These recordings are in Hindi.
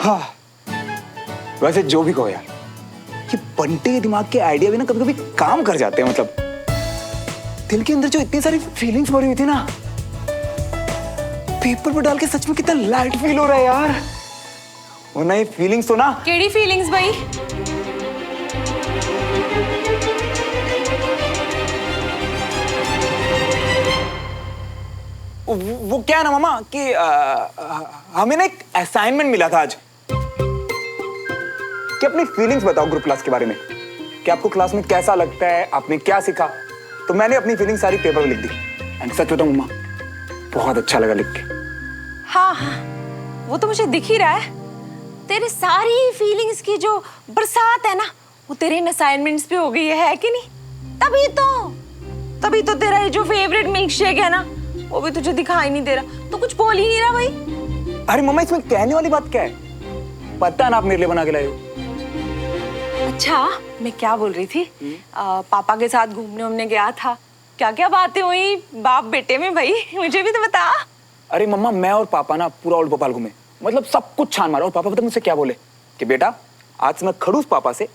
हाँ, वैसे जो भी कहो यार, ये बंटे के दिमाग के आइडिया भी ना कभी कभी काम कर जाते हैं। मतलब दिल के अंदर जो इतनी सारी फीलिंग्स भरी हुई थी ना, पेपर पर डाल के सच में कितना लाइट फील हो रहा है यार। वरना ये फीलिंग्स तो ना। केड़ी फीलिंग्स भाई? वो क्या है ना मामा कि हमें ना एक असाइनमेंट मिला था आज कि अपनी फीलिंग्स बताओ ग्रुप क्लास के बारे में, कि आपको क्लास में कैसा लगता है, आपने क्या सीखा। तो मैंने अपनी फीलिंग्स सारी पेपर में लिख दी एंड सच बताऊं मम्मा, बहुत अच्छा लगा लिख के। हाँ हाँ, वो तो मुझे दिख ही रहा है। तेरे सारी फीलिंग्स की जो बरसात है ना, वो तेरे इन असाइनमेंट्स पे हो गई है कि नहीं? तभी तो तेरा ये जो फेवरेट मिल्क शेक है ना, वो भी तुझे दिखाई नहीं दे रहा। तो कुछ बोल ही नहीं रहा भाई। अरे मम्मा, इसमें कहने वाली बात क्या है? पता है ना आप मेरे लिए बना के लाए हो। अच्छा, मैं क्या बोल रही थी, पापा के साथ घूमने गया था, क्या क्या बातें हुई बाप बेटे में भाई, मुझे भी तो बता। अरे मम्मा, मैं और पापा ना पूरा ओल्ड भोपाल घूमे, मतलब सब कुछ छान मारा। और पापा पता मुझसे क्या बोले कि बेटा आज से मैं खड़ूस पापा से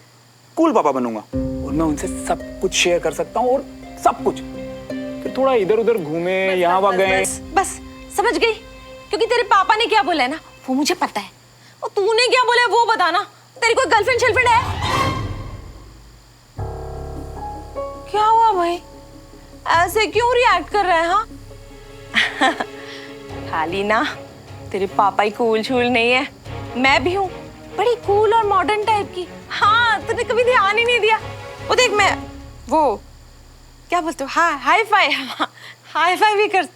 कूल पापा बनूंगा और मैं उनसे सब कुछ शेयर कर सकता हूँ और सब कुछ। फिर थोड़ा इधर उधर घूमे, यहाँ वहाँ गए। बस समझ गई, क्योंकि तेरे पापा ने क्या बोला है ना वो मुझे पता है, और तूने क्या बोला है वो बताना। तेरी कोई गर्लफ्रेंड शर्लफ्रेंड है? क्या हुआ भाई, ऐसे क्यों रिएक्ट कर रहे हैं? हाँ खाली ना तेरे पापा ही कूल शूल नहीं है, मैं भी हूँ बड़ी कूल और मॉडर्न टाइप की। हाँ, तूने कभी ध्यान ही नहीं दिया। वो देख, मैं वो क्या बोलते हो, हाँ हाई फाई भी कर।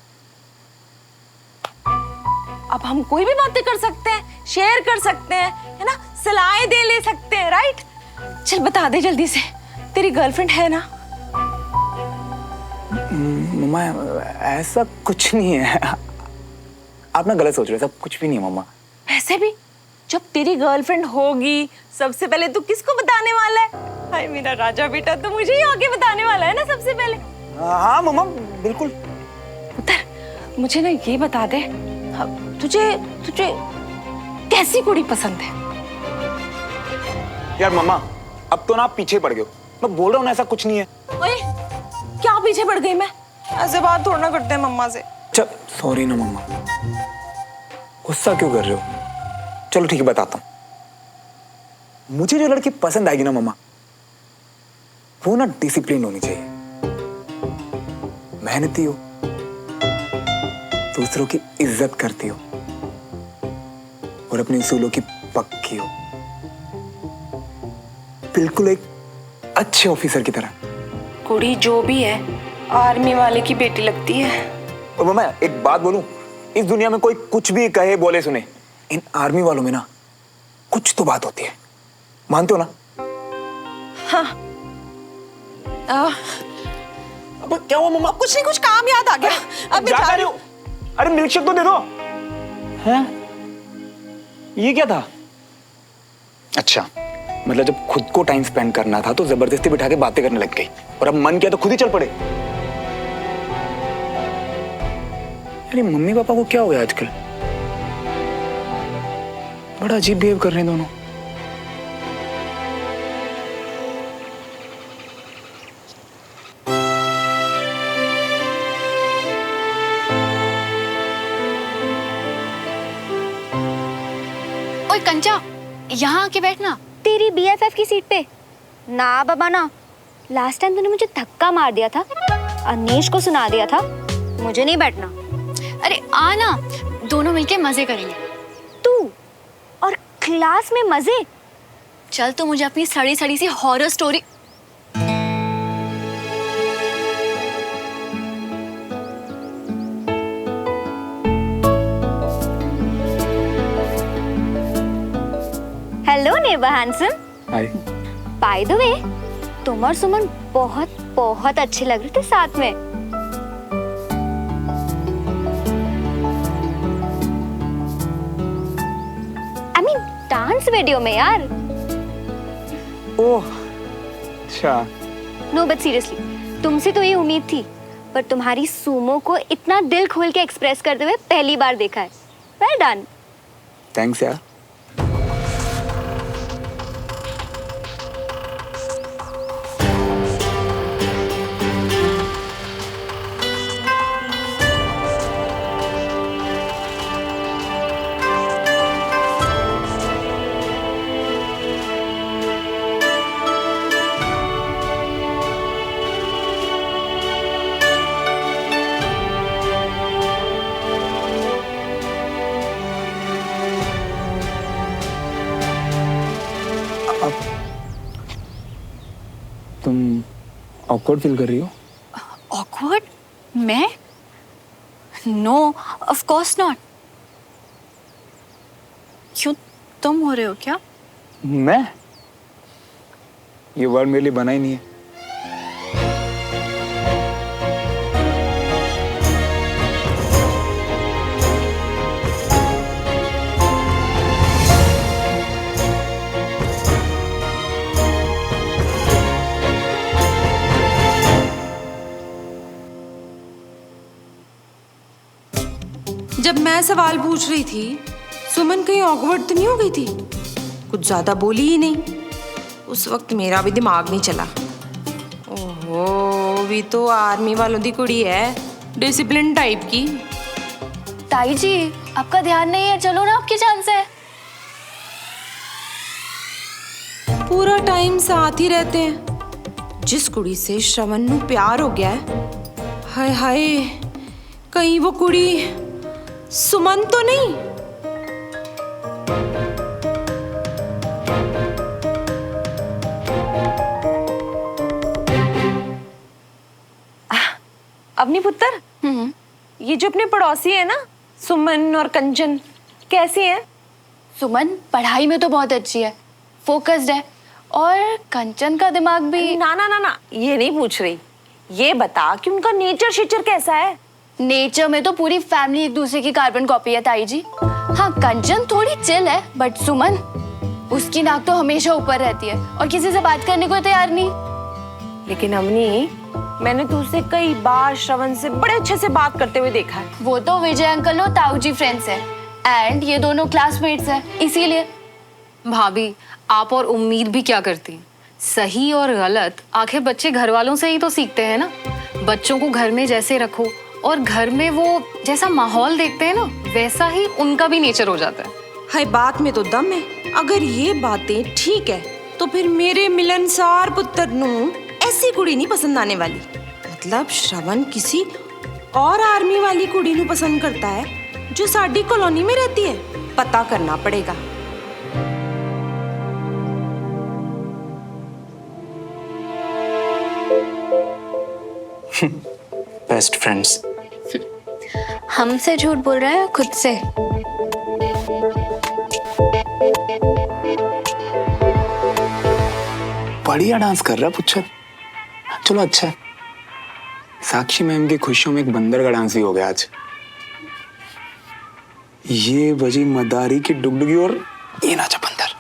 अब हम कोई भी बातें कर सकते हैं, शेयर कर सकते हैं, है ना, सलाहें दे ले सकते हैं, राइट? चल बता दे जल्दी से, तेरी गर्लफ्रेंड है ना? मम्मा ऐसा कुछ नहीं है, आप ना गलत सोच रहे हो, सब कुछ भी नहीं है मम्मा। वैसे भी जब तेरी गर्लफ्रेंड होगी सबसे पहले तू किसको बताने वाला है? हाय मेरा राजा बेटा, तो मुझे ही आके बताने वाला है ना सबसे पहले। हाँ मम्मा बिल्कुल। उधर मुझे ना ये बता दे, तुझे कैसी कुड़ी पसंद है? यार मम्मा अब तो ना आप पीछे पड़ गए हो, मैं बोल रहा हूँ ना ऐसा कुछ नहीं है। ओए क्या पीछे पड़ गई मैं? ऐसे बात थोड़ा ना करते हैं मम्मा से। चल सॉरी ना मम्मा, गुस्सा क्यों कर रहे हो? चलो ठीक है बताता हूँ। मुझे जो लड़की पसंद आएगी ना मम्मा, वो ना डिसिप्लिन होनी चाहिए, मेहनती हो, दूसरों की इज्जत करती हो और अपने उसूलों की पक्की हो, बिल्कुल एक अच्छे ऑफिसर की तरह। कुड़ी जो भी है आर्मी वाले की बेटी लगती है। और मम्मा एक बात बोलूं, इस दुनिया में कोई कुछ भी कहे बोले सुने, इन आर्मी वालों में ना कुछ तो बात होती है, मानते हो ना? हाँ। अब क्या हुआ मम्मा? कुछ नहीं, कुछ काम याद आ गया। अब क्या कर रहे हो? अरे मिल्कशेक तो दे दो। हैं? ये क्या था? अच्छा, मतलब जब खुद को टाइम स्पेंड करना था तो जबरदस्ती बिठा के बातें करने लग गई, और अब मन किया तो खुद ही चल पड़े। अरे मम्मी पापा को क्या हो गया आजकल? बड़ा अजीब बिहेव कर रहे हैं दोनों। ओए कंचा, यहाँ आके बैठना। तेरी बीएफएफ की सीट पे। ना बाबा ना, लास्ट टाइम तूने मुझे धक्का मार दिया था, अनीश को सुना दिया था, मुझे नहीं बैठना। अरे आ ना, दोनों मिलके मजे करेंगे। तू और क्लास में मजे? चल तो मुझे अपनी सड़ी सड़ी सी horror story. Hello neighbour handsome. Hi. By the way, तुम और सुमन बहुत बहुत अच्छे लग रहे थे साथ में। आई मीन डांस वीडियो में यार। ओह अच्छा। नो बट सीरियसली, तुमसे तो ये उम्मीद थी, पर तुम्हारी सुमो को इतना दिल खोल के एक्सप्रेस करते हुए पहली बार देखा है। Well done. थैंक्स यार। ऑकवर्ड फील कर रही हो? ऑकवर्ड? मैं? No, of course not. क्यों, तुम हो रहे हो क्या? मैं? ये वर्ड मेरे लिए बना ही नहीं है। जब मैं सवाल पूछ रही थी, सुमन कहीं ऑकवर्ड तो नहीं हो गई थी? कुछ ज्यादा बोली ही नहीं। उस वक्त मेरा भी दिमाग नहीं चला। ओहो, भी तो आर्मी वालों की कुड़ी है, डिसिप्लिन टाइप की। ताई जी, आपका ध्यान नहीं है, चलो ना, आपकी चांस है। पूरा टाइम साथ ही रहते हैं। जिस कुड़ी से श्रवण नू प्यार हो गया है, हाय हाय, कहीं वो कुड़ी सुमन तो नहीं? अपनी पुत्र, ये जो अपने पड़ोसी है ना, सुमन और कंचन, कैसी है? सुमन पढ़ाई में तो बहुत अच्छी है, फोकस्ड है, और कंचन का दिमाग भी। ना ना ना ना, ये नहीं पूछ रही। ये बता कि उनका नेचर शेचर कैसा है? नेचर में तो पूरी फैमिली एक दूसरे की कार्बन कॉपी है ताई जी। हाँ, कंचन थोड़ी चिल है, बट सुमन, उसकी नाक तो हमेशा ऊपर रहती है और किसी से बात करने को तैयार नहीं। लेकिन अवनी, मैंने तो उसे कई बार श्रवण से बड़े अच्छे से बात करते हुए देखा है। वो तो विजय अंकल और ताऊ जी फ्रेंड्स है, एंड ये दोनों क्लासमेट्स हैं, इसीलिए। भाभी, आप और उम्मीद भी क्या करती हैं? सही और गलत आखिर बच्चे घर वालों से ही तो सीखते हैं ना। बच्चों को घर में जैसे रखो और घर में वो जैसा माहौल देखते हैं ना, वैसा ही उनका भी नेचर हो जाता है। हाय, बात में तो दम है। अगर ये बातें ठीक है तो फिर मेरे मिलनसार पुत्र नू ऐसी कुड़ी नहीं पसंद आने वाली। मतलब श्रवण किसी और आर्मी वाली कुड़ी नू पसंद करता है जो साडी कॉलोनी में रहती है। पता करना पड़ेगा। Best friends. हमसे झूठ बोल रहा है, खुद से। बढ़िया डांस कर रहा है पुच्छर। चलो अच्छा है। साक्षी मैम की खुशियों में एक बंदर का डांस भी हो गया आज। ये बजी मदारी की डुगडुगी और ये नाचा बंदर।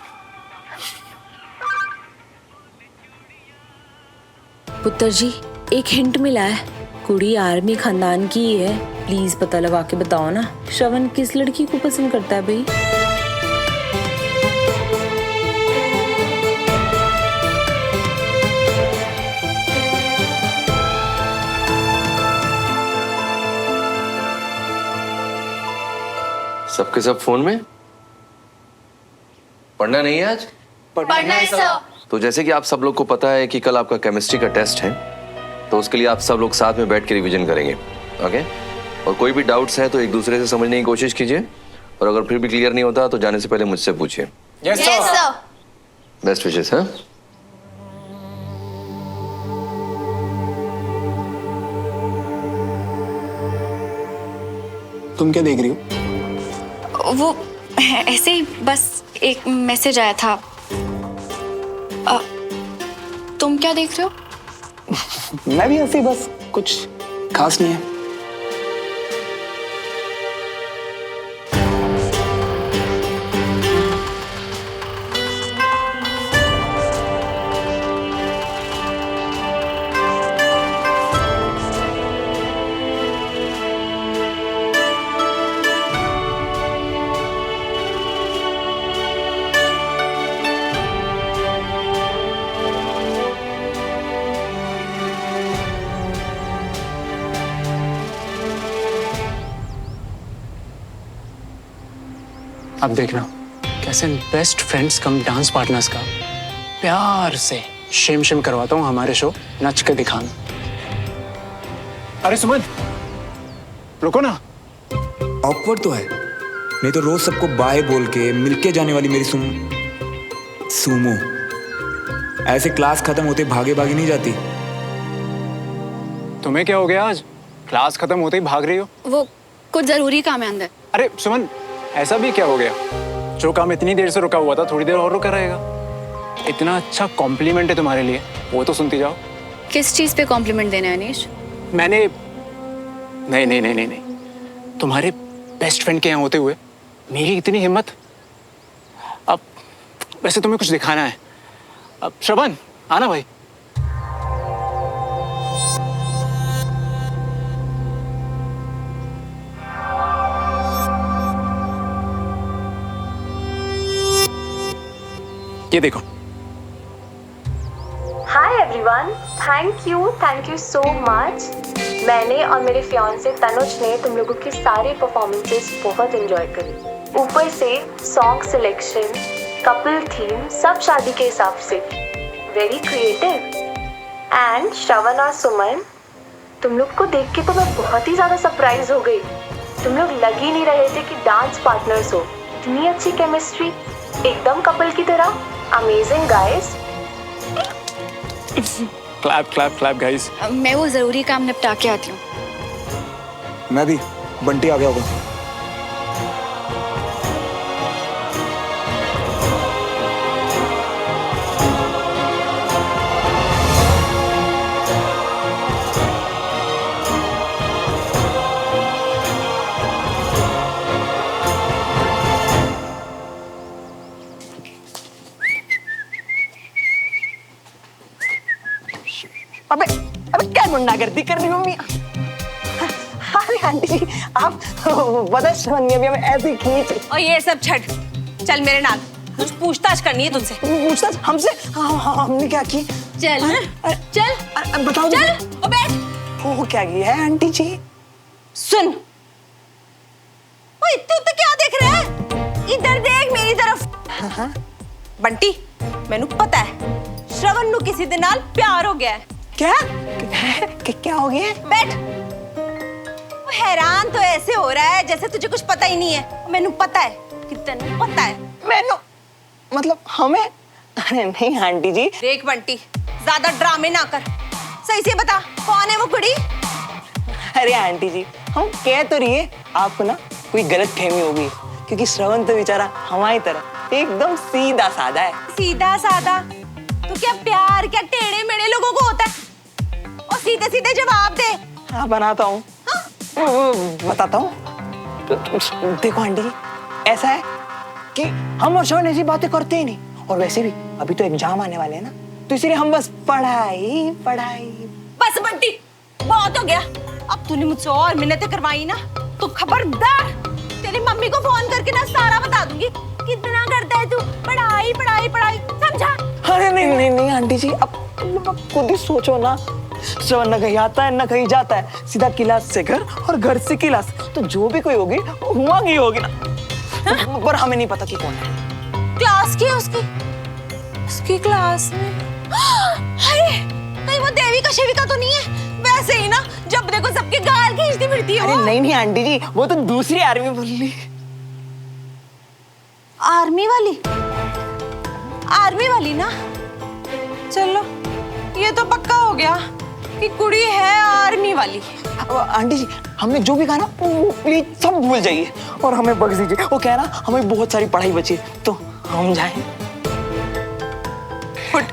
पुत्र जी, एक हिंट मिला है। कुड़ी आर्मी खानदान की ही है। प्लीज पता लगा के बताओ ना, श्रवण किस लड़की को पसंद करता है भाई? सबके सब फोन में? पढ़ना नहीं है आज? पढ़ना है सर। तो जैसे कि आप सब लोग को पता है कि कल आपका केमिस्ट्री का टेस्ट है, तो उसके लिए आप सब लोग साथ में बैठ के रिवीजन करेंगे, ओके? और कोई भी डाउट्स है तो एक दूसरे से समझने की कोशिश कीजिए, और अगर फिर भी क्लियर नहीं होता तो जाने से पहले मुझसे पूछिए। Yes sir. Best wishes. हाँ, तुम क्या देख रही हो? वो ऐसे ही बस एक मैसेज आया था। तुम क्या देख रहे हो? मैं भी ऐसे ही, बस कुछ खास नहीं है। अब देखना कैसे बेस्ट फ्रेंड्स कम डांस पार्टनर्स का प्यार से शेम शेम करवाता हूँ हमारे शो नच के दिखाना। अरे सुमन, रुको ना। ऑकवर्ड तो है, नहीं तो रोज सबको बाय बोल के मिलके जाने वाली मेरी सुमो ऐसे क्लास खत्म होते भागे भागे नहीं जाती। तुम्हें क्या हो गया आज? क्लास खत्म होते ही भाग रही हो? वो कुछ जरूरी काम है अंदर। अरे सुमन, ऐसा भी क्या हो गया? जो काम इतनी देर से रुका हुआ था थोड़ी देर और रुका रहेगा। इतना अच्छा कॉम्प्लीमेंट है तुम्हारे लिए, वो तो सुनती जाओ। किस चीज पे कॉम्प्लीमेंट देना है अनीश? मैंने नहीं नहीं नहीं नहीं नहीं, तुम्हारे बेस्ट फ्रेंड के यहाँ होते हुए मेरी इतनी हिम्मत। अब वैसे तुम्हें कुछ दिखाना है। अब श्रवण आना भाई। ये देखो। Hi everyone, thank you so much. मैंने और मेरे फियांसे तनुज ने तुम लोगों की सारी परफॉर्मेंसेस बहुत एंजॉय करी। ऊपर से सॉन्ग सिलेक्शन, कपल थीम सब शादी के हिसाब से, वेरी क्रिएटिव। एंड श्रवण और सुमन, तुम लोग को देख के तो मैं बहुत ही ज़्यादा सरप्राइज हो गई। तुम लोग लग ही नहीं रहे थे कि डांस पार्टनर्स हो। इतनी अच्छी केमिस्ट्री, एकदम कपल की तरह। Amazing guys. Clap clap clap guys. मैं वो जरूरी काम निपटा के आती हूँ। मैं भी, बंटी आ गया होगा। अबे अबे क्या गुंडागर्दी कर रही हो मम्मी? अरे आंटी जी, आप बता श्रवण ने अभी हमें ऐसे खींच। और ये सब छट, चल मेरे नाल, कुछ पूछताछ करनी है तुझसे। पूछताछ हमसे? हमने क्या की? चल चल बताओ। चल और बैठ। वो क्या किया है आंटी जी? सुन, वो इतने उतने क्या देख रहे हैं? इधर देख मेरी तरफ। बंटी, मैनू पता है श्रवण नु किसी दे नाल प्यार हो गया है। क्या हो गया? बैठ। वो हैरान तो ऐसे हो रहा है जैसे तुझे कुछ पता ही नहीं है। मैनू पता है कि तेनू पता है। मैनू मतलब हमें? अरे नहीं आंटी जी। देख बंटी, ज्यादा ड्रामे ना कर, सही से बता कौन है वो कुड़ी? अरे आंटी जी, हम कह तो रही है आपको ना कोई गलत फहमी होगी, क्योंकि श्रवण तो बेचारा हमारी तरह एकदम सीधा साधा है। सीधा साधा? तो क्या प्यार क्या टेढ़े मेढ़े लोगों को होता है? और सीधे सीधे जवाब दे। हाँ बनाता हूँ। बताता हूँ। देखो आंटी जी, ऐसा है कि हम और श्रवण ऐसी बातें करते ही नहीं, और वैसे भी अभी तो एग्जाम आने वाले हैं ना, तो इसीलिए हम बस पढ़ाई पढ़ाई। बस बंटी, बहुत हो गया। अब तूने मुझसे और मिन्नतें करवाई ना तो खबरदार तेरी मम्मी को फोन करके ना सारा बता दूंगी। कितना करता है तू पढ़ाई पढ़ाई पढ़ाई, समझा? अरे नहीं नहीं नहीं आंटी जी, अब खुद ही सोचो ना, श्रवण न कहीं आता है न कहीं जाता है, सीधा क्लास से घर और घर से क्लास, तो जो भी कोई होगी वो हुआ की होगी ना। पर हमें नहीं पता कि कौन है। क्लास की उसकी क्लास में। अरे कहीं वो देविका शिविका तो नहीं है? वैसे ही ना जब देखो सबके गाल खींचती फिरती है। अरे नहीं नहीं आंटी जी, वो तो दूसरी आर्मी बोल रही। आर्मी वाली? आर्मी वाली ना? चलो ये तो पक्का हो गया कि कुड़ी है आर्मी वाली। अब आंटी जी, हमने जो भी कहा ना वो प्लीज सब भूल जाइए और हमें बख्श दीजिए। वो कह ना हमें बहुत सारी पढ़ाई बची है, तो हम जाएं। सुन,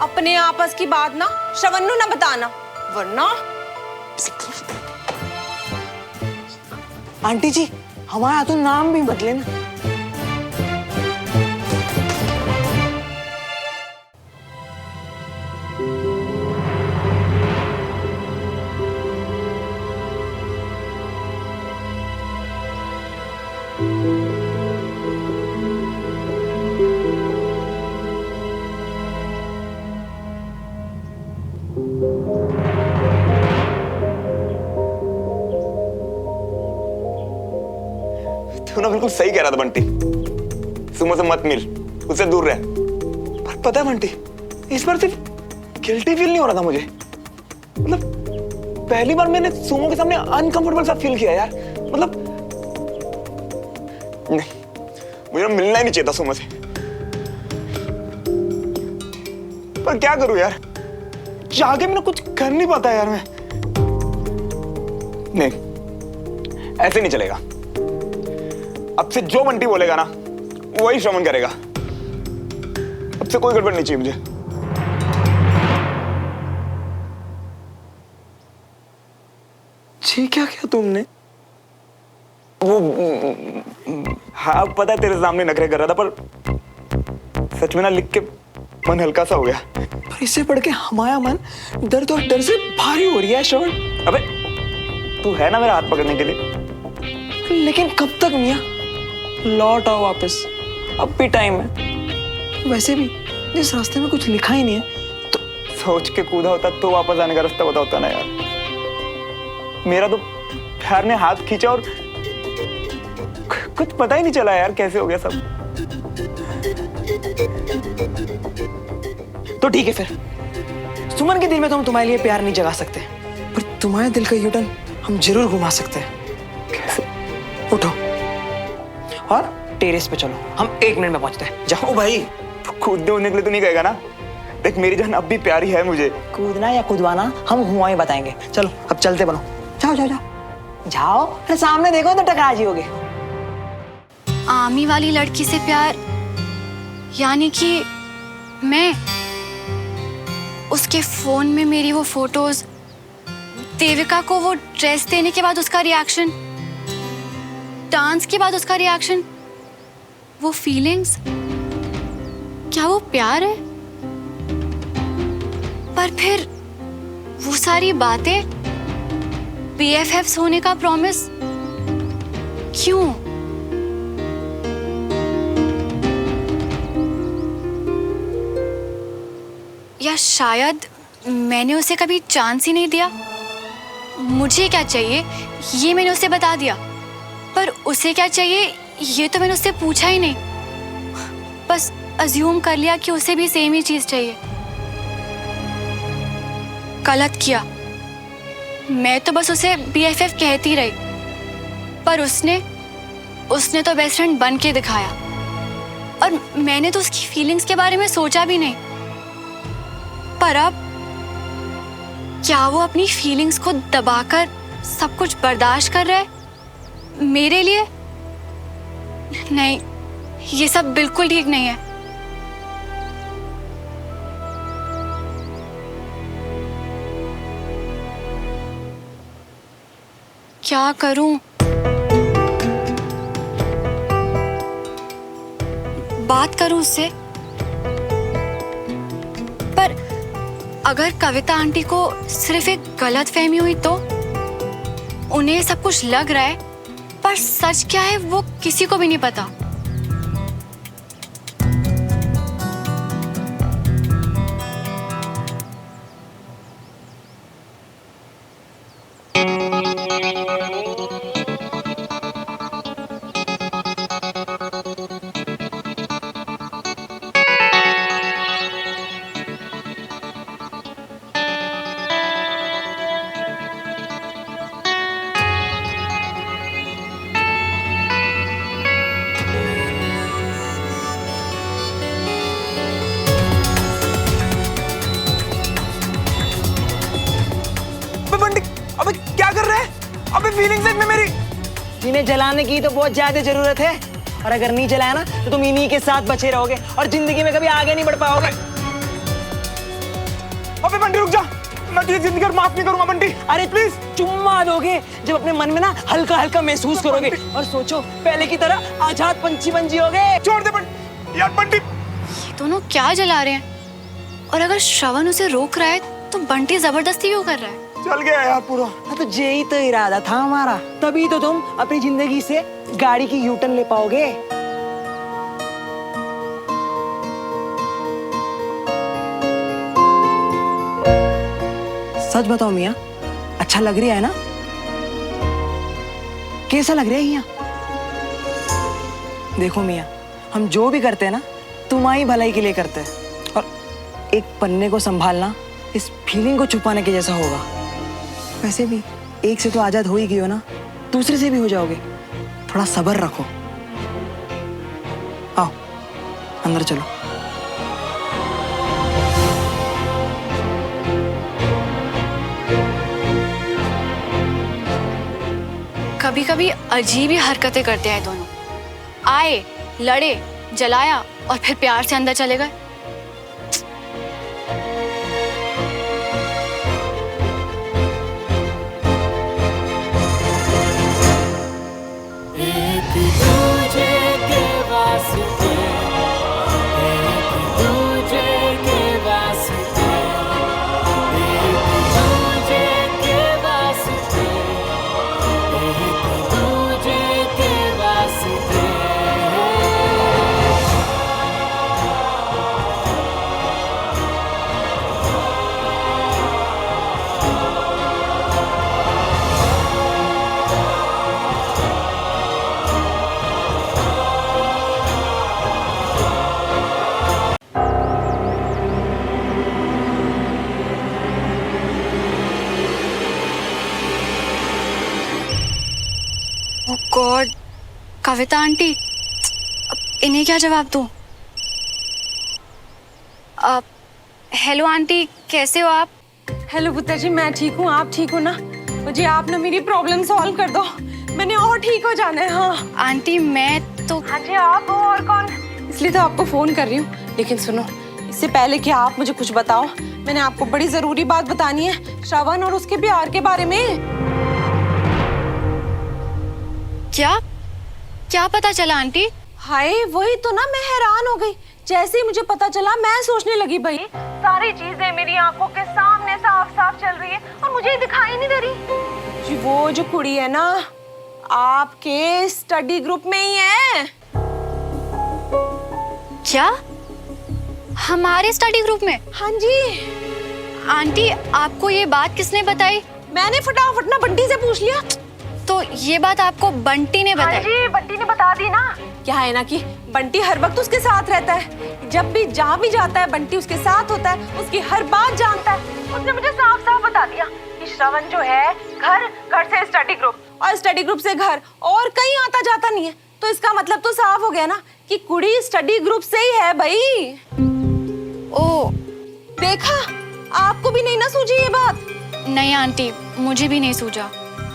अपने आपस की बात ना श्रवण नु ना बताना, वरना। आंटी जी, हमारा तो नाम भी बदले ना। तू ना बिल्कुल सही कह रहा था बंटी, सुमन से मत मिल, उससे दूर रह। पर पता है बंटी, इस बार सिर्फ गिल्टी फील नहीं हो रहा था मुझे। मतलब पहली बार मैंने सुमो के सामने अनकंफर्टेबल सा फील किया यार। मतलब नहीं, मुझे मिलना ही नहीं चाहिए था सुमो से। पर क्या करूं यार, जाके मैंने कुछ कर नहीं पाता यार मैं। नहीं, ऐसे नहीं चलेगा। अब से जो बंटी बोलेगा ना वही श्रवण करेगा। अब से कोई गड़बड़ नहीं चाहिए मुझे। जी क्या किया तुमने? वो हाँ पता है तेरे सामने नखरे कर रहा था, पर सच में ना लिख के मन हल्का सा हो गया। पर इससे पढ़ के हमारा मन दर्द और डर से भारी हो रही है श्रवण। अबे तू है ना मेरा हाथ पकड़ने के लिए। लेकिन कब तक मियाँ? लौट आओ वापस, अब भी टाइम है। वैसे भी जिस रास्ते में कुछ लिखा ही नहीं है तो सोच के कूदा होता तो वापस आने का रास्ता बता होता ना यार। मेरा तो प्यार ने हाथ खींचा और कुछ पता ही नहीं चला यार कैसे हो गया सब। तो ठीक है फिर, सुमन के दिल में तो हम तुम्हारे लिए प्यार नहीं जगा सकते, पर तुम्हारे दिल का यूटर्न हम जरूर घुमा सकते हैं। कैसे? उठो और टेरेस पे चलो, हम 1 मिनट में पहुंचते हैं। जाओ भाई। कूदने उड़ने के लिए तो नहीं कहेगा ना? देख मेरी जान अब भी प्यारी है मुझे। कूदना या कूदवाना हम हुआ ही बताएंगे। चलो अब चलते बनो। जाओ जाओ जाओ जाओ। अरे सामने देखो तो टकरा जी होगे। आर्मी वाली लड़की से प्यार, यानी कि मैं उसके फोन में मेरी वो फोटोज, देविका को वो ड्रेस देने के बाद उसका रिएक्शन, डांस के बाद उसका रिएक्शन, वो फीलिंग्स, क्या वो प्यार है? पर फिर वो सारी बातें, BFFs होने का प्रॉमिस, क्यों? या शायद मैंने उसे कभी चांस ही नहीं दिया। मुझे क्या चाहिए ये मैंने उसे बता दिया, पर उसे क्या चाहिए ये तो मैंने उससे पूछा ही नहीं। बस अज्यूम कर लिया कि उसे भी सेम ही चीज चाहिए। गलत किया। मैं तो बस उसे BFF कहती रही, पर उसने तो बेस्ट फ्रेंड बन के दिखाया, और मैंने तो उसकी फीलिंग्स के बारे में सोचा भी नहीं। पर अब क्या वो अपनी फीलिंग्स को दबाकर सब कुछ बर्दाश्त कर रहा है मेरे लिए? नहीं, ये सब बिल्कुल ठीक नहीं है। क्या करूं? बात करूं उससे? पर अगर कविता आंटी को सिर्फ एक गलत फहमी हुई तो? उन्हें सब कुछ लग रहा है, पर सच क्या है वो किसी को भी नहीं पता। अबे क्या कर रहे हैं? अबे फीलिंग्स में मेरी। जिन्हें जलाने की तो बहुत ज्यादा जरूरत है, और अगर नहीं जलाया ना तो तुम इन्हीं के साथ बचे रहोगे और जिंदगी में कभी आगे नहीं बढ़ पाओगे। अबे बंटी रुक जा, मैं तुझे जिंदगी भर माफ नहीं करूंगा बंटी। अरे प्लीज चुम्मा दोगे जब अपने मन में ना हल्का हल्का महसूस करोगे, और सोचो पहले की तरह आजाद पंछी बन जियोगे। छोड़ दे बंटी यार। बंटी ये दोनों क्या जला रहे हैं? और अगर श्रवण उसे रोक रहा है तो बंटी जबरदस्ती क्यों कर रहा है? चल गया यार पूरा। हाँ तो यही तो इरादा था हमारा, तभी तो तुम अपनी जिंदगी से गाड़ी की यूटर्न ले पाओगे। सच बताओ मियाँ, अच्छा लग रहा है ना? कैसा लग रहा है यहाँ? देखो मियाँ, हम जो भी करते हैं ना तुम्हारी भलाई के लिए करते हैं, और एक पन्ने को संभालना इस फीलिंग को छुपाने के जैसा होगा। वैसे भी एक से तो आजाद हो ही गई हो ना, दूसरे से भी हो जाओगे। थोड़ा सब्र रखो। आओ अंदर चलो। कभी कभी अजीब ही हरकतें करते हैं दोनों। आए, लड़े, जलाया और फिर प्यार से अंदर चले गए। ओह गॉड, कविता आंटी, अब इन्हें क्या जवाब दूं? हेलो आंटी, कैसे हो आप? हेलो पुत्र जी, मैं ठीक हूँ। आप ठीक हो ना? मुझे आप ना मेरी प्रॉब्लम सॉल्व कर दो, मैंने और ठीक हो जाना है। हाँ आंटी मैं तो हाँ जी, आप हो और कौन? इसलिए तो आपको फोन कर रही हूँ। लेकिन सुनो, इससे पहले कि आप मुझे कुछ बताओ, मैंने आपको बड़ी जरूरी बात बतानी है, श्रवण और उसके प्यार के बारे में। क्या क्या पता चला आंटी? हाय, वही तो ना, मैं हैरान हो गई। जैसे ही मुझे पता चला मैं सोचने लगी, भाई सारी चीजें मेरी आंखों के सामने साफ साफ चल रही है और मुझे दिखाई नहीं दे रही। जी वो जो कुड़ी है ना, आपके स्टडी ग्रुप में ही है। क्या? हमारे स्टडी ग्रुप में? हाँ जी। आंटी आपको ये बात किसने बताई? मैंने फटाफट ना बंटी से पूछ लिया। तो ये बात आपको बंटी ने बताई? हाँ जी, बंटी ने बता दी ना। क्या है ना कि बंटी हर वक्त उसके साथ रहता है, जब भी जहाँ भी जाता है बंटी उसके साथ होता है, उसकी हर बात जानता है। उसने मुझे साफ साफ बता दिया कि श्रवण जो है घर घर से स्टडी ग्रुप और स्टडी ग्रुप से घर और कहीं आता जाता नहीं है। तो इसका मतलब तो साफ हो गया ना कि कुड़ी स्टडी ग्रुप से ही है भाई। ओ देखा, आपको भी नहीं ना सूझी ये बात? नहीं आंटी, मुझे भी नहीं सूझा।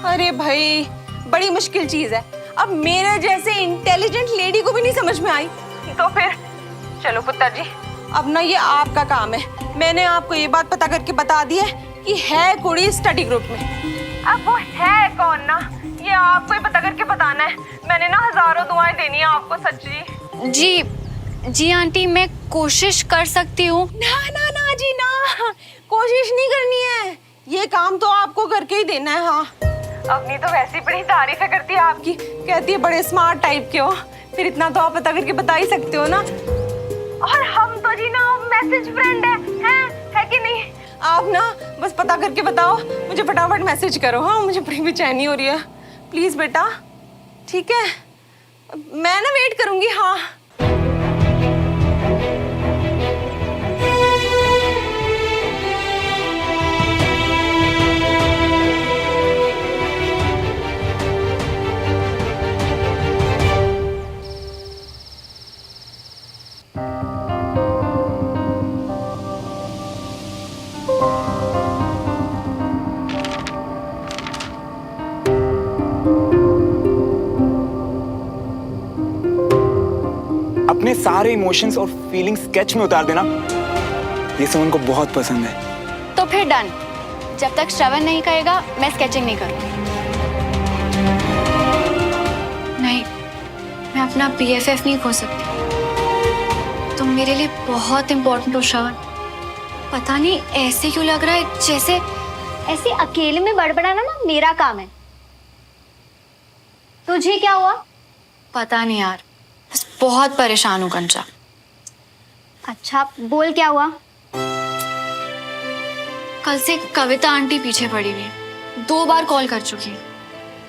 अरे भाई, बड़ी मुश्किल चीज है। अब मेरे जैसे इंटेलिजेंट लेडी को भी नहीं समझ में आई तो फिर चलो पुत्र जी, अब ना ये आपका काम है। मैंने आपको ये बात पता करके बता दी है कि है कुड़ी स्टडी ग्रुप में। अब वो है कौन ना, ये आपको ही पता करके बताना है। मैंने ना हजारों दुआएं देनी है आपको, सच्ची। जी आंटी, मैं कोशिश कर सकती हूँ। ना ना ना जी ना, कोशिश नहीं करनी है, ये काम तो आपको करके ही देना है। हाँ, अपनी तो वैसी बड़ी तारीफें करती है आपकी, कहती है बड़े स्मार्ट टाइप के हो, फिर इतना तो आप पता करके बता ही सकते हो ना। और हम तो जी ना मैसेज फ्रेंड है कि नहीं? आप ना बस पता करके बताओ, मुझे फटाफट मैसेज करो। हाँ, मुझे बड़ी बेचैनी हो रही है, प्लीज बेटा। ठीक है, मैं ना वेट करूंगी। हाँ अपने सारे इमोशंस और फीलिंग्स स्केच में उतार देना, ये सब उनको बहुत पसंद है। तो फिर डन, जब तक श्रवण नहीं कहेगा मैं स्केचिंग नहीं करूँगी। नहीं, मैं अपना BFF नहीं खो सकती। तुम मेरे लिए बहुत इम्पोर्टेंट हो श्रवण। पता नहीं ऐसे क्यों लग रहा है जैसे ऐसे अकेले में बड़बड़ाना ना मेरा काम है। तुझे क्या हुआ? पता नहीं यार, बस बहुत परेशान हूँ कंचा। अच्छा बोल, क्या हुआ? कल से कविता आंटी पीछे पड़ी हुई है, 2 बार कॉल कर चुकी है।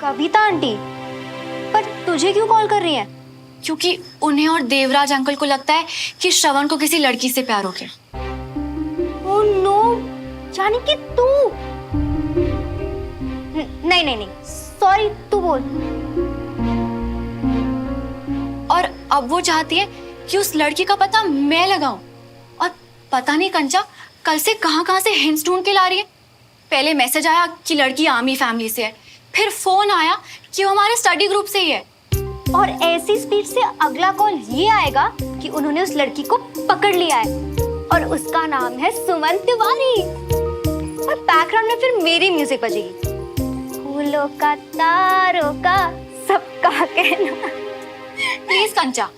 कविता आंटी? पर तुझे क्यों कॉल कर रही है? क्योंकि उन्हें और देवराज अंकल को लगता है कि श्रवण को किसी लड़की से प्यार हो गया। ओह नो, यानी कि तू? नहीं नहीं नहीं, सॉरी, तू बोल। और अब वो चाहती है कि उस लड़की का पता मैं लगाऊं। और पता नहीं कंचा कल से कहां से हिंट्स ढूंढ के ला रही है। पहले मैसेज आया कि लड़की आर्मी फैमिली से है, फिर फोन आया कि वो हमारे स्टडी ग्रुप से ही है। और ऐसी स्पीड से अगला कॉल ये आएगा कि उन्होंने उस लड़की को पकड़ लिया है और उसका नाम है सुमन तिवारी। और बैकग्राउंड में फिर मेरी म्यूजिक बजेगी, फूलों का तारों का सबका कहना। प्लीज कंचा,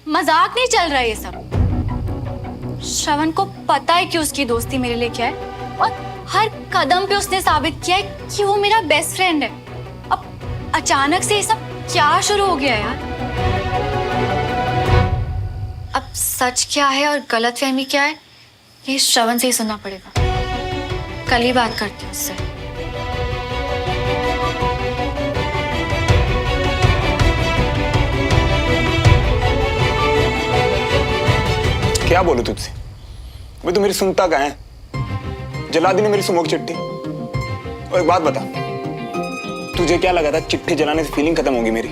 मजाक नहीं चल रहा है ये सब। श्रवण को पता है कि उसकी दोस्ती मेरे लिए क्या है और हर कदम पे उसने साबित किया है कि वो मेरा बेस्ट फ्रेंड है। अब अचानक से ये सब क्या शुरू हो गया यार? अब सच क्या है और गलतफहमी क्या है ये श्रवण से ही सुनना पड़ेगा। कल ही बात करती हूँ उससे। क्या बोलूं तुझसे? वो तो मेरी सुनता कहाँ है? जला दी ने मेरी सुमो की चिट्ठी। और एक बात बता, तुझे क्या लगा था चिट्ठी जलाने से फीलिंग खत्म होगी मेरी?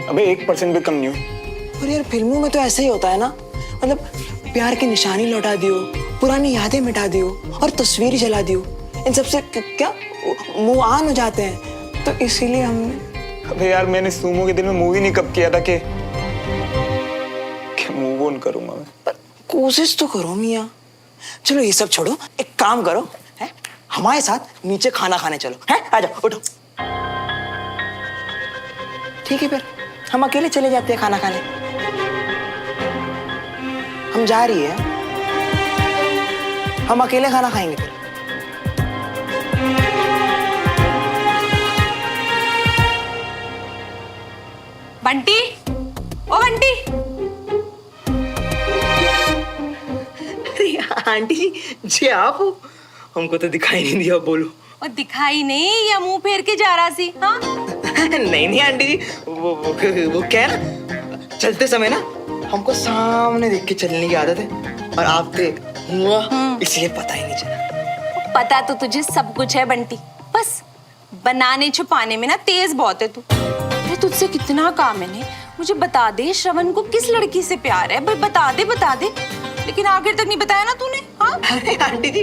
अबे 1% भी कम नहीं हुई। और यार फिल्मों में तो ऐसे ही होता है ना, मतलब प्यार की निशानी लौटा दियो, पुरानी यादें मिटा दियो और तस्वीर जला दियो। इन सबसे क्या मुंह आन हो जाते हैं, तो इसीलिए हमने। अबे यार मैंने सुमो के दिल में मूवी नहीं कब किया था कि मूव ऑन करूंगा मैं। पर कोशिश तो करो मियाँ। चलो ये सब छोड़ो, एक काम करो, है हमारे साथ नीचे खाना खाने चलो, है आ जाओ, उठो। ठीक है फिर हम अकेले चले जाते हैं खाना खाने। हम जा रही है, हम अकेले खाना खाएंगे फिर। बंटी, ओ बंटी। अरे आंटी जी आप हो? हमको तो दिखाई नहीं दिया, बोलो। और दिखाई नहीं या मुंह फेर के जा रहा सी? हाँ नहीं नहीं आंटी जी, वो क्या है ना, चलते समय ना हमको सामने देख के चलने की आदत है और आप थे इसलिए पता ही नहीं चला। पता तो तुझे सब कुछ है बंटी, बस बनाने छुपाने में ना तेज बहुत है तू। अरे तुझसे कितना काम है ने, मुझे बता दे श्रवण को किस लड़की से प्यार है, भाई बता दे। लेकिन आखिर तक नहीं बताया ना तूने। हाँ अरे आंटी जी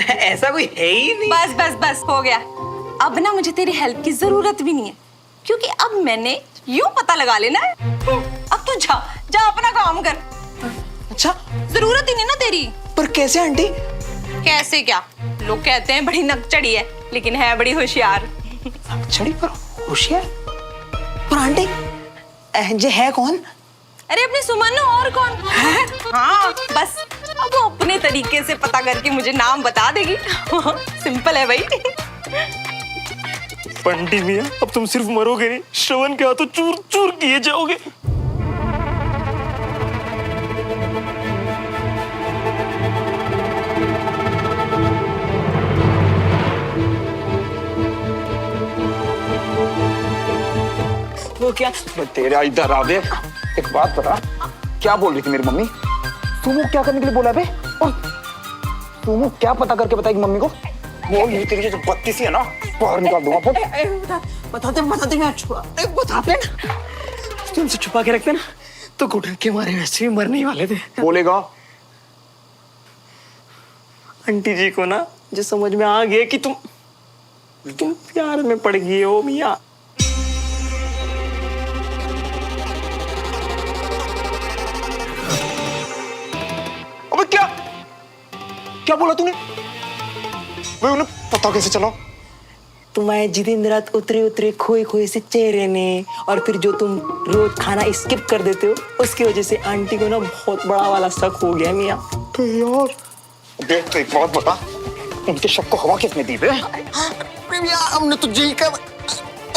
ऐसा कोई है ही नहीं। बस हो गया। अब ना मुझे तेरी हेल्प की जरूरत भी नहीं है, क्योंकि अब मैंने यूं पता लगा लेना है। अब तू जा अपना काम कर। अच्छा जरूरत ही नहीं ना तेरी। पर कैसे आंटी? कैसे क्या, लोग कहते हैं बड़ी नकचड़ी है लेकिन है बड़ी होशियार। नकचड़ी पर होशियार? पर आंटी जे है कौन? अरे अपनी सुमन, और कौन है? हाँ बस अब वो अपने तरीके से पता करके मुझे नाम बता देगी। सिंपल है भाई। बंटी मियां, अब तुम सिर्फ मरोगे नहीं, श्रवण के हाथों चूर चूर किए जाओगे। वो क्या? तेरा इधर आ बे। एक बात बता, क्या बोल रही थी मेरी मम्मी? सुमो क्या करने के लिए बोला बे? और सुमो क्या पता करके बताएगी मम्मी को? वो ये तेरी जो बत्ती सी है ना, बाहर निकाल दूंगा। बताते मैं बताते ना, तुमसे छुपा के रखते ना तो घुटन के मारे वैसे भी मरने ही वाले थे। बोलेगा आंटी जी को ना जो समझ में आ गया कि तुम प्यार में पड़ गई हो मियां। अबे क्या बोला तूने? वे उन्हें पता कैसे चला? तुम्हारे जितनी रात उतरे खोए से चेहरे ने, और फिर जो तुम रोज खाना स्किप कर देते हो, उसकी वजह से आंटी को ना बहुत बड़ा वाला शक हो गया मियां। तो यार देख, तो एक बात बता, उनके शक को हवा किसने दी बे? हमने तो यही कहा।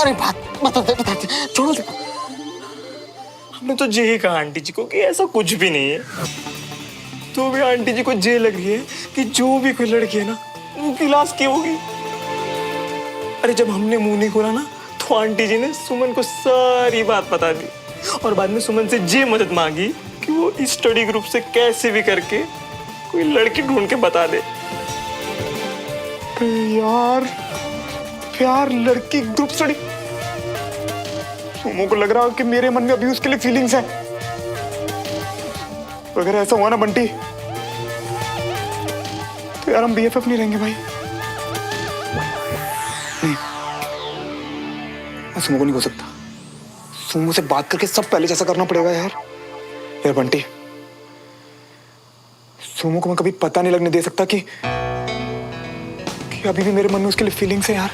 अरे बताते छोड़ दे। हमने तो यही कहा आंटी जी को कि ऐसा कुछ भी नहीं है। तो भी आंटी जी को ये लग रही है कि जो भी कोई लड़की है ना, उनकी लाश की होगी। अरे जब हमने मुंह नहीं खोला ना, तो आंटी जी ने सुमन को सारी बात बता दी और बाद में सुमन से ये मदद मांगी कि वो इस स्टडी ग्रुप से कैसे भी करके कोई लड़की ढूंढ के बता दे। यार प्यार लड़की ग्रुप स्टडी, सुमो को लग रहा है कि मेरे मन में अभी उसके लिए फीलिंग्स है। अगर ऐसा हुआ ना बंटी, तो यार हम BFF नहीं रहेंगे भाई। नहीं, मैं सुमो को नहीं खो सकता। सुमो से बात करके सब पहले जैसा करना पड़ेगा यार। यार बंटी, सुमो को मैं कभी पता नहीं लगने दे सकता कि अभी भी मेरे मन में उसके लिए फीलिंग्स है यार।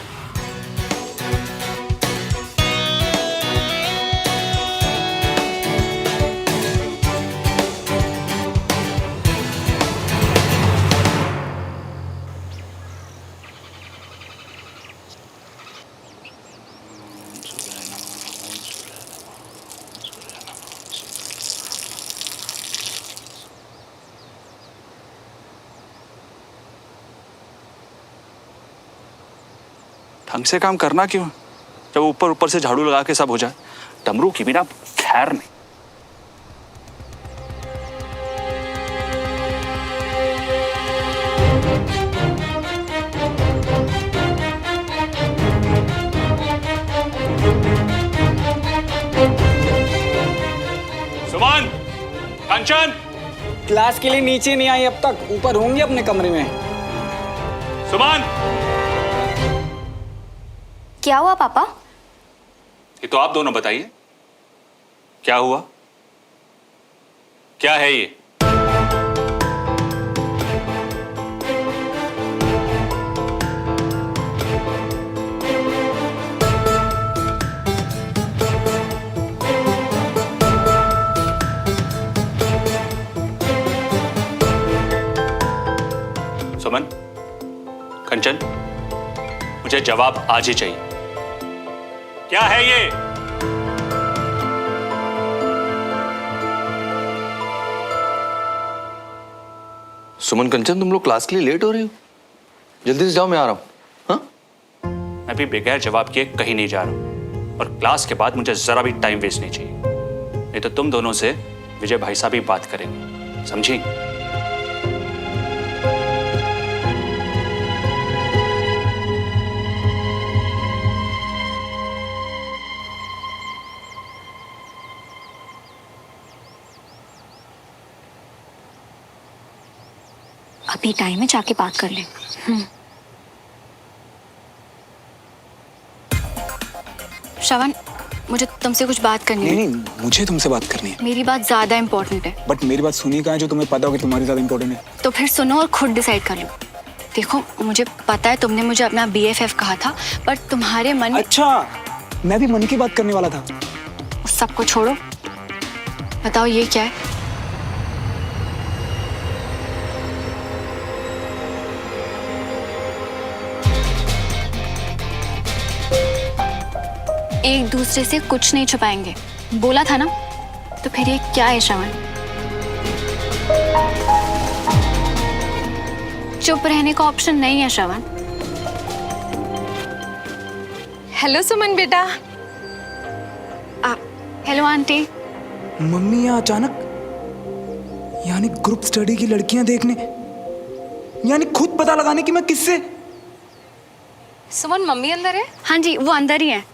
ढंग से काम करना क्यों जब ऊपर ऊपर से झाड़ू लगा के सब हो जाए। डमरू की बिना खैर नहीं। सुमन, कंचन, क्लास के लिए नीचे नहीं आई अब तक, ऊपर होंगी अपने कमरे में। सुमन, क्या हुआ पापा? ये तो आप दोनों बताइए, क्या हुआ? क्या है ये? सुमन, कंचन, मुझे जवाब आज ही चाहिए। क्या है ये? सुमन, कंचन, तुम लोग क्लास के लिए लेट हो रही हो? जल्दी से जाओ, मैं आ रहा हूँ। हाँ? मैं भी बगैर जवाब किए कहीं नहीं जा रहा हूं, और क्लास के बाद मुझे जरा भी टाइम वेस्ट नहीं चाहिए, नहीं तो तुम दोनों से विजय भाई साहब ही बात करेंगे, समझी? अभी टाइम है, जाके बात कर ले। श्रवण, मुझे तुमसे कुछ बात करनी है। नहीं नहीं, मुझे तुमसे बात करनी है। मेरी बात ज्यादा इंपॉर्टेंट है। बट मेरी बात सुनी कहाँ है जो तुम्हें पता हो कि तुम्हारी ज्यादा इंपॉर्टेंट है? तो फिर सुनो और खुद डिसाइड कर लो। देखो, मुझे पता है तुमने मुझे अपना BFF कहा था, पर तुम्हारे मन में... अच्छा, मैं भी मन की बात करने वाला था। उस सबको छोड़ो, बताओ ये क्या है? एक दूसरे से कुछ नहीं छुपाएंगे, बोला था ना? तो फिर ये क्या है श्रवण? चुप रहने का ऑप्शन नहीं है श्रवण। हेलो सुमन बेटा। Hello aunty. मम्मी यहाँ अचानक, यानी ग्रुप स्टडी की लड़कियां देखने, यानी खुद पता लगाने की मैं किससे? सुमन, मम्मी अंदर है? हाँ जी, वो अंदर ही है।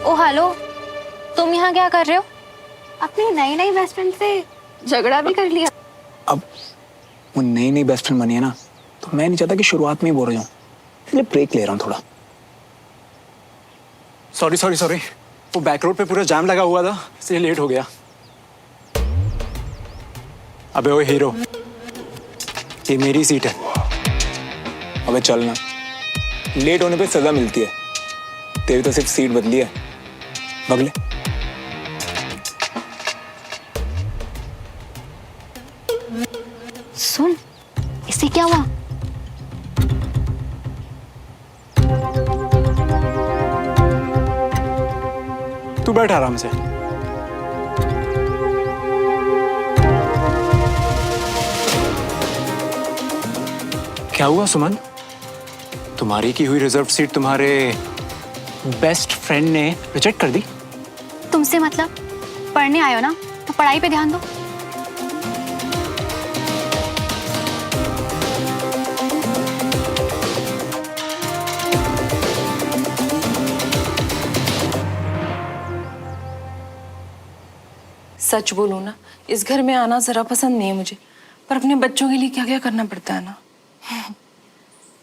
ओ हेलो, तुम यहाँ क्या कर रहे हो? अपनी नई नई बेस्ट फ्रेंड से झगड़ा भी कर लिया? अब वो नई नई बेस्ट फ्रेंड बनी है ना, तो मैं नहीं चाहता कि शुरुआत में ही बोर हो जाऊं, इसलिए ब्रेक ले रहा हूँ थोड़ा। सॉरी सॉरी सॉरी, वो बैक रोड पे पूरा जाम लगा हुआ था, इसलिए लेट हो गया। अबे वो हीरो, ये मेरी सीट है। अबे चलना, लेट होने पे सजा मिलती है, तेरी तो सिर्फ सीट बदली है, बगले। सुन, इससे क्या हुआ? तू बैठ आराम से। क्या हुआ सुमन? तुम्हारी की हुई रिजर्व सीट तुम्हारे बेस्ट फ्रेंड ने रिजेक्ट कर दी? तुमसे मतलब? पढ़ने आए हो ना, तो पढ़ाई पे ध्यान दो। सच बोलूं ना, इस घर में आना जरा पसंद नहीं है मुझे, पर अपने बच्चों के लिए क्या क्या करना पड़ता है ना।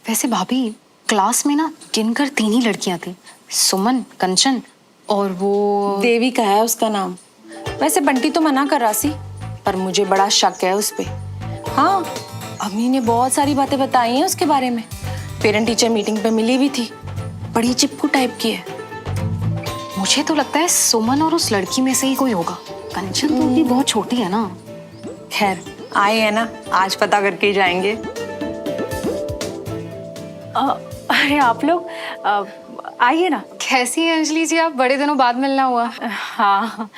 वैसे भाभी, क्लास में ना गिनकर 3 ही लड़कियां थी, सुमन, कंचन और वो देविका है उसका नाम। वैसे बंटी तो मना कर रहा सी, पर मुझे बड़ा शक है उस पे। हाँ, अम्मी ने बहुत सारी बातें बताई हैं उसके बारे में। पेरेंट टीचर मीटिंग पे मिली भी थी, बड़ी चिपकू टाइप की है। मुझे तो लगता है सुमन और उस लड़की में से ही कोई होगा। कंचन तो अभी बहुत छोटी है ना। खैर, आए हैं ना, आज पता करके ही जाएंगे। अरे आप लोग आइए ना। कैसी है अंजलि जी आप? बड़े दिनों बाद मिलना हुआ। हाँ,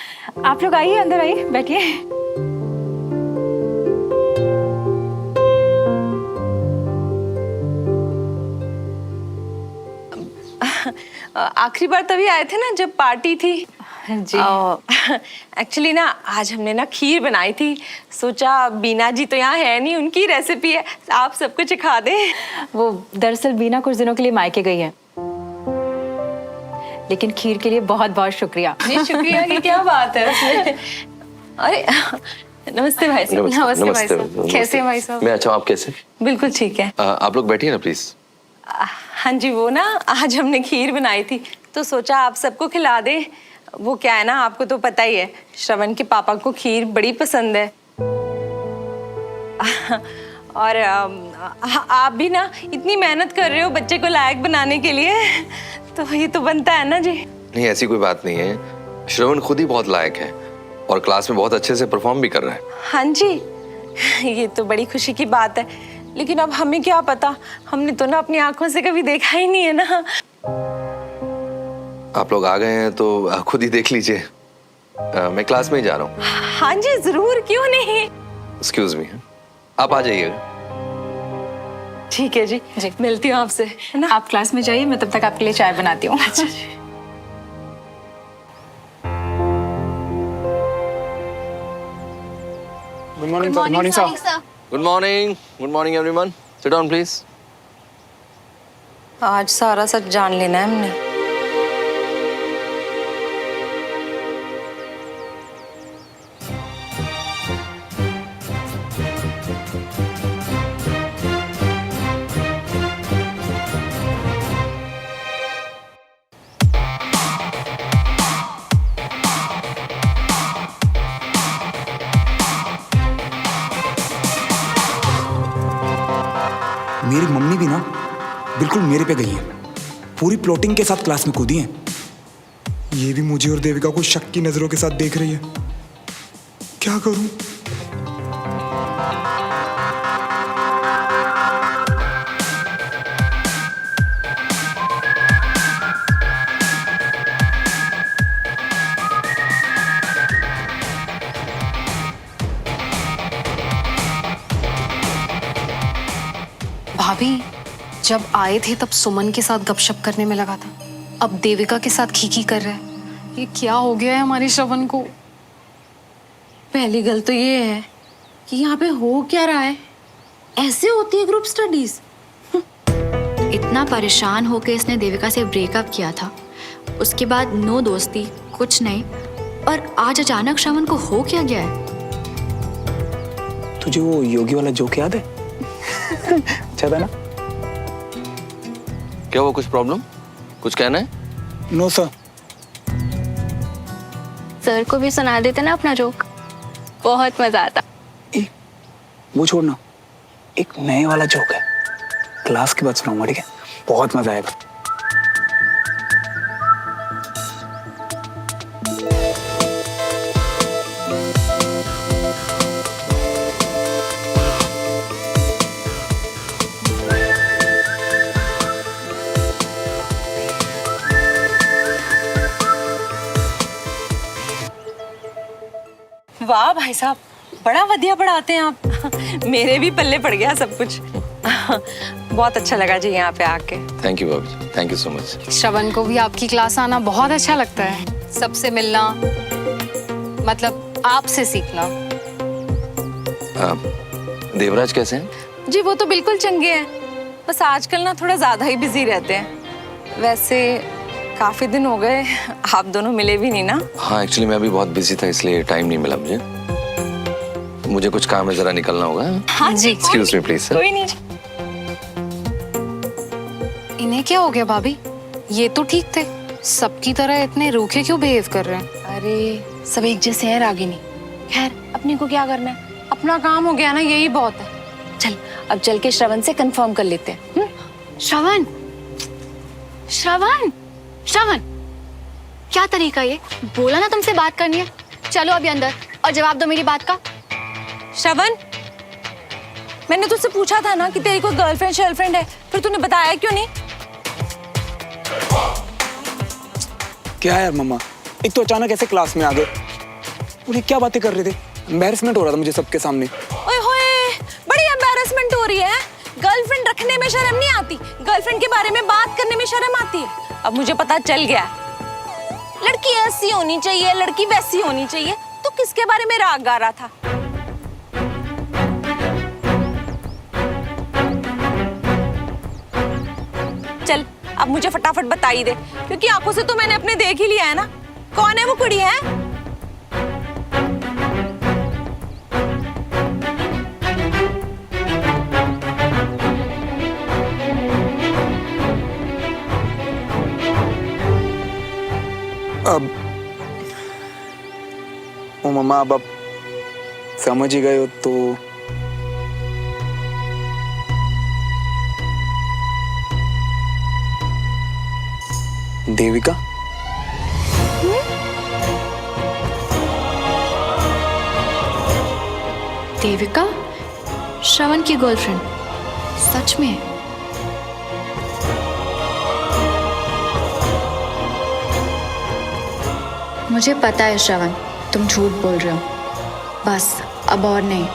आप लोग आइए, अंदर आइए, बैठिए। आखिरी बार तभी आए थे ना जब पार्टी थी। जी। एक्चुअली ना आज हमने ना खीर बनाई थी, सोचा बीना जी तो यहाँ है नहीं, उनकी रेसिपी है, आप सबको चिखा दे। वो दरअसल बीना कुछ दिनों के लिए मायके गई है, लेकिन खीर के लिए बहुत बहुत शुक्रिया। ये शुक्रिया की क्या बात है उसमें? अरे नमस्ते भाई साहब। नमस्ते भाई साहब। कैसे हैं भाई साहब? मैं अच्छा, आप कैसे? बिल्कुल ठीक है। आप लोग बैठिए ना प्लीज। हाँ जी, वो ना आज हमने खीर बनाई थी तो सोचा आप सबको खिला दे। वो क्या है ना, आपको तो पता ही है, श्रवण के पापा को खीर बड़ी पसंद है। और आप भी ना इतनी मेहनत कर रहे हो बच्चे को लायक बनाने के लिए, तो ये तो बनता है ना जी। नहीं, ऐसी कोई बात नहीं है, श्रवण खुद ही बहुत लायक है और क्लास में बहुत अच्छे से परफॉर्म भी कर रहा है। हाँ जी, ये तो बड़ी खुशी की बात है, लेकिन अब हमें क्या पता, हमने तो ना अपनी आंखों से कभी देखा ही नहीं है ना। आप लोग आ गए हैं तो खुद ही देख लीजिए। मैं क्लास में ही जा रहा हूँ। हाँ जी जरूर, क्यों नहीं। एक्सक्यूज मी, आप आ जाइएगा। ठीक है जी, मिलती हूँ आपसे, है ना। आप क्लास में जाइए, मैं तब तक आपके लिए चाय बनाती हूँ। अच्छा जी। Good morning sir. Morning sir. Good morning everyone. Sit down please. आज सारा सच जान लेना है हमने। मेरी मम्मी भी ना बिल्कुल मेरे पे गई है, पूरी प्लॉटिंग के साथ क्लास में कूदी है। ये भी मुझे और देविका को शक की नजरों के साथ देख रही है। क्या करूं? भाभी, जब आए थे तब सुमन के साथ गपशप करने में लगा था, अब देविका के साथ खीखी कर रहा है। ये क्या हो गया है हमारे श्रवण को? पहली गल तो ये है कि यहाँ पे हो क्या रहा है, ऐसे होती है ग्रुप स्टडीज। इतना परेशान होकर इसने देविका से ब्रेकअप किया था, उसके बाद नो दोस्ती कुछ नहीं, और आज अचानक श्रवण को हो क्या गया है? तुझे वो योगी वाला जोक याद है? अच्छा था ना? क्या हुआ, कुछ प्रॉब्लम, कुछ कहना है? No sir. सर को भी सुना देते ना अपना जोक, बहुत मजा आता। वो छोड़ना, एक नए वाला जोक है, क्लास के बाद सुनाऊंगा, ठीक है? बहुत मजा आएगा। वाह भाई साहब, बड़ा बढ़िया पढ़ाते हैं आप। मेरे भी पल्ले पड़ गया सब कुछ। बहुत अच्छा लगा जी यहाँ पे आके। थैंक यू भाभी, थैंक यू सो मच। श्रवण को भी आपकी क्लास आना बहुत अच्छा लगता है, सबसे मिलना, मतलब आपसे सीखना। देवराज कैसे हैं? जी वो तो बिल्कुल चंगे हैं, बस आजकल ना थोड़ा ज्यादा ही बिजी रहते हैं। वैसे काफी दिन हो गए आप दोनों मिले भी नहीं ना। हाँ एक्चुअली मैं अभी बहुत बिजी था इसलिए टाइम नहीं मिला मुझे। मुझे कुछ काम है, जरा निकलना होगा। हाँ जी, एक्सक्यूज मी प्लीज। कोई नहीं। इन्हें क्या हो गया भाभी? ये तो ठीक थे, सबकी तरह इतने रूखे क्यों बिहेव कर रहे हैं? अरे सब एक जैसे हैं रागिनी। खैर अपने को क्या करना है, अपना काम हो गया ना, यही बहुत है। चल अब चल के श्रवण से कंफर्म कर लेते हैं। श्रवण, श्रवण, श्रवण, क्या तरीका ये? बोला ना तुमसे बात करनी है। चलो अभी अंदर और जवाब दो मेरी बात का। श्रवण, मैंने तुझसे पूछा था ना कि तेरी कोई गर्लफ्रेंड शर्लफ्रेंड है, फिर तूने बताया क्यों नहीं? क्या है यार मम्मा, एक तो अचानक ऐसे क्लास में आ गए और ये क्या बातें कर रहे थे। एम्बैरेसमेंट हो रहा था मुझे सबके सामने। ओए होए, बड़ी एम्बैरेसमेंट हो रही है। गर्लफ्रेंड रखने में शर्म नहीं आती, गर्लफ्रेंड के बारे में बात करने में शर्म आती है। अब मुझे पता चल गया, लड़की ऐसी होनी चाहिए, लड़की वैसी होनी चाहिए। तो किसके बारे में राग गा रहा था? चल अब मुझे फटाफट बता ही दे, क्योंकि आंखों से तो मैंने अपने देख ही लिया है ना। कौन है वो कुड़ी है? अब ओ मम्मा, अब समझ ही गए हो तो। देविका। देविका श्रवण की गर्लफ्रेंड? सच में? मुझे पता है श्रवण, तुम झूठ बोल रहे हो, बस अब और नहीं।